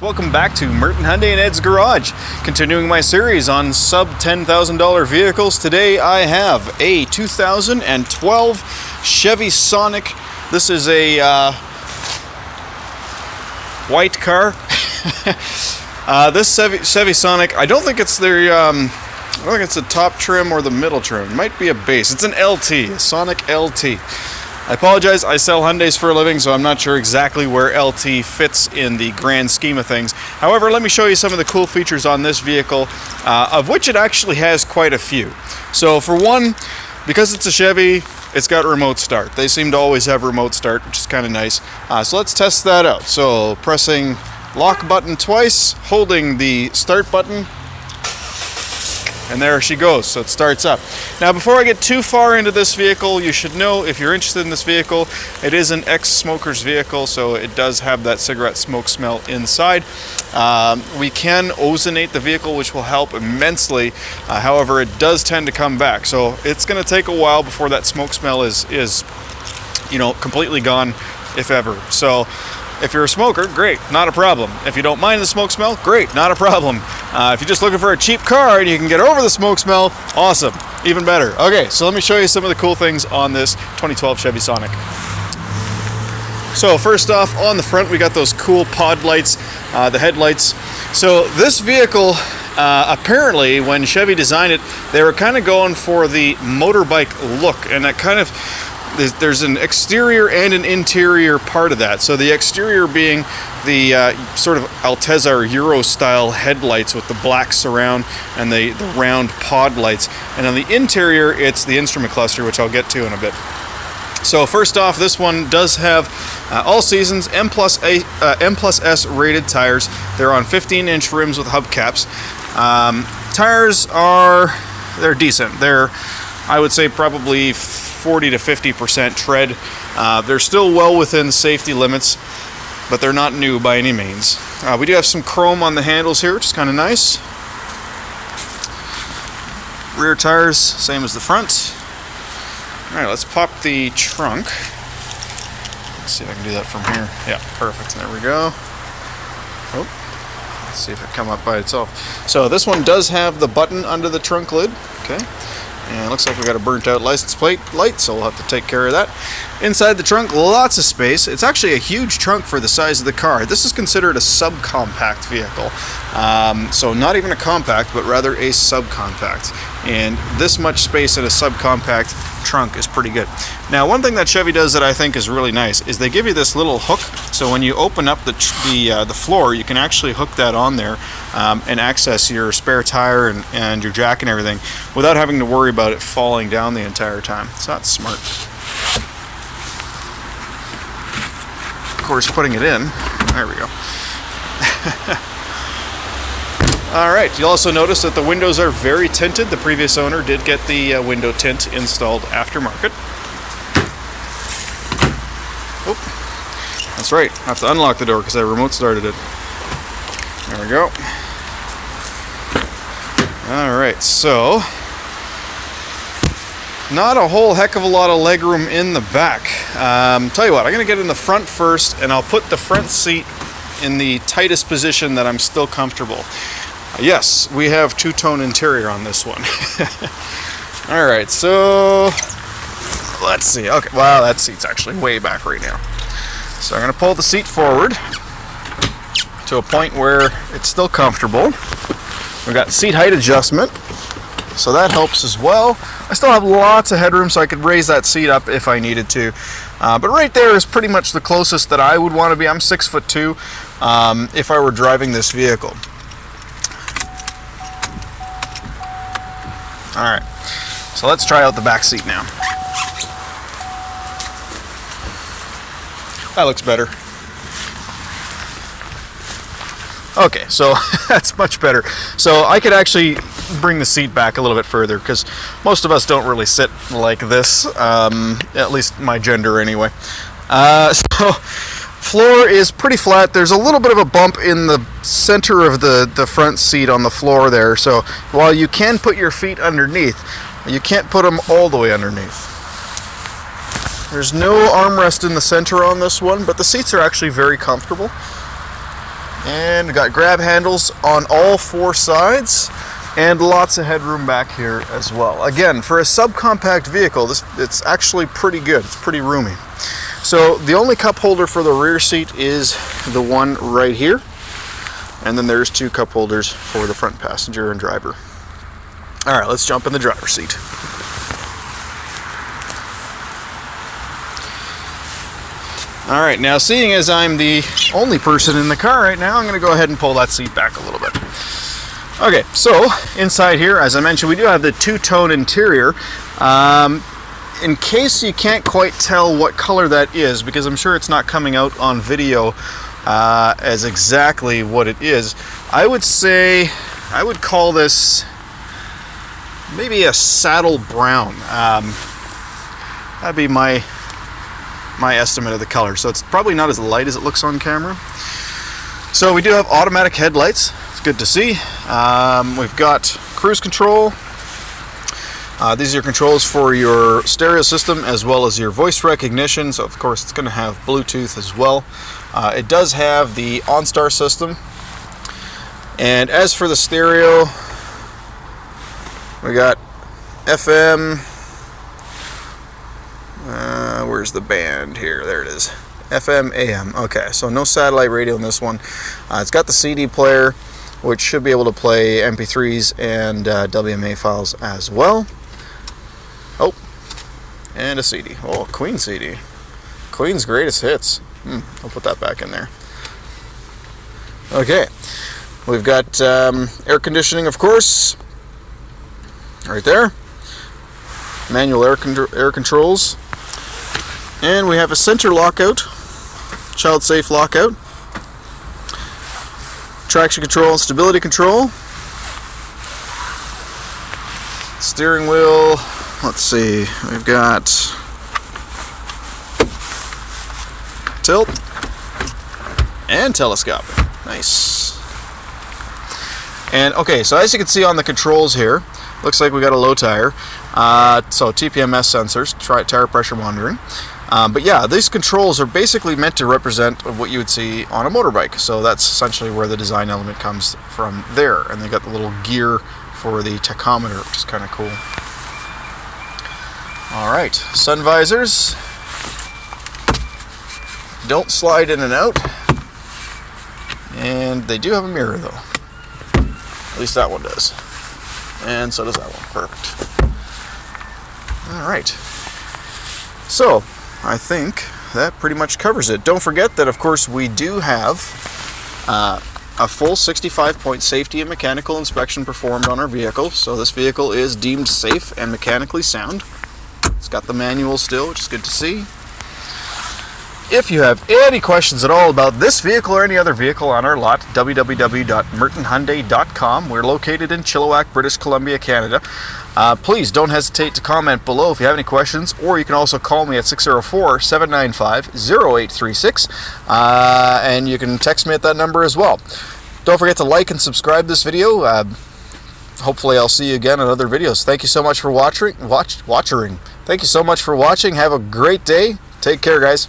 Welcome back to Merton Hyundai and Ed's Garage. Continuing my series on sub $10,000 vehicles. Today I have a 2012 Chevy Sonic. This is a white car. This Chevy Sonic, I don't think it's the top trim or the middle trim. It might be a base. It's an LT, a Sonic LT. I apologize, I sell Hyundais for a living, so I'm not sure exactly where LT fits in the grand scheme of things. However, let me show you some of the cool features on this vehicle, of which it actually has quite a few. So for one, because it's a Chevy, it's got remote start. They seem to always have remote start, which is kind of nice. So let's test that out. So pressing lock button twice, holding the start button, and there she goes, so it starts up. Now before I get too far into this vehicle, you should know, if you're interested in this vehicle, it is an ex-smoker's vehicle, so it does have that cigarette smoke smell inside. We can ozonate the vehicle, which will help immensely. However, it does tend to come back, so it's going to take a while before that smoke smell is completely gone, if ever. So if you're a smoker, great, not a problem. If you don't mind the smoke smell, great, not a problem. If you're just looking for a cheap car and you can get over the smoke smell, awesome, even better. Okay, so let me show you some of the cool things on this 2012 Chevy Sonic. So first off, on the front, we got those cool pod lights, the headlights. So this vehicle, apparently, when Chevy designed it, they were kind of going for the motorbike look, and that kind of, there's an exterior and an interior part of that. So the exterior being the sort of Altezza or Euro style headlights with the black surround and the round pod lights. And on the interior, it's the instrument cluster, which I'll get to in a bit. So first off, this one does have all seasons M plus S rated tires. They're on 15-inch rims with hubcaps. Tires they're decent. They're, I would say, probably 40 to 50% tread. They're still well within safety limits, but they're not new by any means. We do have some chrome on the handles here, which is kind of nice. Rear tires, same as the front. Alright, let's pop the trunk. Let's see if I can do that from here. Yeah, perfect. There we go. Oh, let's see if it come up by itself. So this one does have the button under the trunk lid. Okay. And it looks like we got a burnt out license plate light, so we'll have to take care of that. Inside the trunk, lots of space. It's actually a huge trunk for the size of the car. This is considered a subcompact vehicle. So not even a compact, but rather a subcompact. And this much space in a subcompact trunk is pretty good. Now, one thing that Chevy does that I think is really nice is they give you this little hook. So when you open up the floor, you can actually hook that on there and access your spare tire and your jack and everything without having to worry about it falling down the entire time. So that's smart. Of course, putting it in, there we go. Alright, you'll also notice that the windows are very tinted. The previous owner did get the window tint installed aftermarket. Oh, that's right, I have to unlock the door because I remote started it. There we go. Alright, so not a whole heck of a lot of legroom in the back. Tell you what, I'm going to get in the front first, and I'll put the front seat in the tightest position that I'm still comfortable. Yes, we have two-tone interior on this one. Alright, so let's see. Okay, wow, that seat's actually way back right now. So I'm going to pull the seat forward to a point where it's still comfortable. We've got seat height adjustment, so that helps as well. I still have lots of headroom, so I could raise that seat up if I needed to. But right there is pretty much the closest that I would want to be. I'm 6'2" if I were driving this vehicle. Alright, so let's try out the back seat now. That looks better. Okay, so that's much better. So I could actually bring the seat back a little bit further because most of us don't really sit like this, at least my gender anyway. So floor is pretty flat. There's a little bit of a bump in the center of the front seat on the floor there. So while you can put your feet underneath, you can't put them all the way underneath. There's no armrest in the center on this one, but the seats are actually very comfortable. And we got grab handles on all 4 sides, and lots of headroom back here as well. Again, for a subcompact vehicle, it's actually pretty good. It's pretty roomy. So the only cup holder for the rear seat is the one right here, and then there's 2 cup holders for the front passenger and driver. All right, let's jump in the driver's seat. All right, now seeing as I'm the only person in the car right now, I'm going to go ahead and pull that seat back a little bit. Okay, so inside here, as I mentioned, we do have the 2-tone interior. In case you can't quite tell what color that is, because I'm sure it's not coming out on video as exactly what it is, I would say, I would call this maybe a saddle brown. That'd be my estimate of the color. So it's probably not as light as it looks on camera. So we do have automatic headlights. It's good to see. We've got cruise control. These are your controls for your stereo system as well as your voice recognition. So of course it's going to have Bluetooth as well. It does have the OnStar system. And as for the stereo, we got FM. Where's the band here? There it is. FM, AM. Okay, so no satellite radio in this one. It's got the CD player, which should be able to play MP3s and WMA files as well. Oh, and a CD. Oh, Queen CD. Queen's greatest hits. I'll put that back in there. Okay, we've got air conditioning, of course, right there. Manual air controls. And we have a center lockout, child safe lockout, traction control and stability control, steering wheel, let's see, we've got tilt and telescopic. Nice. And okay, so as you can see on the controls here, looks like we got a low tire, so TPMS sensors, tire pressure monitoring. But yeah, these controls are basically meant to represent what you would see on a motorbike. So that's essentially where the design element comes from there. And they got the little gear for the tachometer, which is kind of cool. All right, sun visors. Don't slide in and out. And they do have a mirror though. At least that one does. And so does that one. Perfect. All right. So I think that pretty much covers it. Don't forget that, of course, we do have a full 65-point safety and mechanical inspection performed on our vehicle. So this vehicle is deemed safe and mechanically sound. It's got the manual still, which is good to see. If you have any questions at all about this vehicle or any other vehicle on our lot, www.mertonhyundai.com. We're located in Chilliwack, British Columbia, Canada. Please don't hesitate to comment below if you have any questions, or you can also call me at 604-795-0836, and you can text me at that number as well. Don't forget to like and subscribe this video. Hopefully I'll see you again in other videos. Thank you so much for watching. Thank you so much for watching. Have a great day. Take care, guys.